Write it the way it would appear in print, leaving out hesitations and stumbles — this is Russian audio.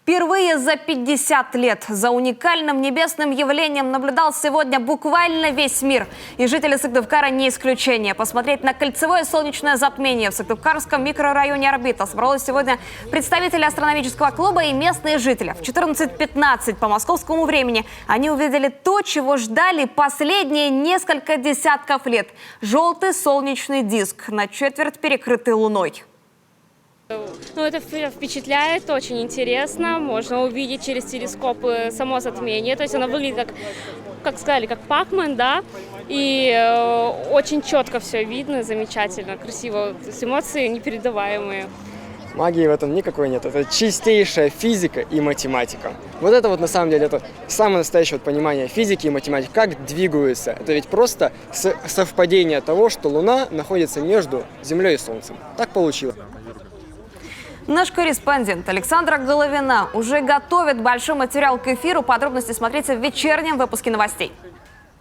Впервые за 50 лет за уникальным небесным явлением наблюдал сегодня буквально весь мир. И жители Сыктывкара не исключение. Посмотреть на кольцевое солнечное затмение в Сыктывкарском микрорайоне Орбита собралось сегодня представители астрономического клуба и местные жители. В 14:15 по московскому времени они увидели то, чего ждали последние несколько десятков лет. Желтый солнечный диск, на четверть перекрытый луной. Это впечатляет, очень интересно. Можно увидеть через телескопы само затмение. То есть оно выглядит как сказали, как Пакмен, да. И очень четко все видно, замечательно, красиво. То есть эмоции непередаваемые. Магии в этом никакой нет. Это чистейшая физика и математика. Вот это вот на самом деле это самое настоящее понимание физики и математики. Как двигаются. Это ведь просто совпадение того, что Луна находится между Землей и Солнцем. Так получилось. Наш корреспондент Александра Головина уже готовит большой материал к эфиру. Подробности смотрите в вечернем выпуске новостей.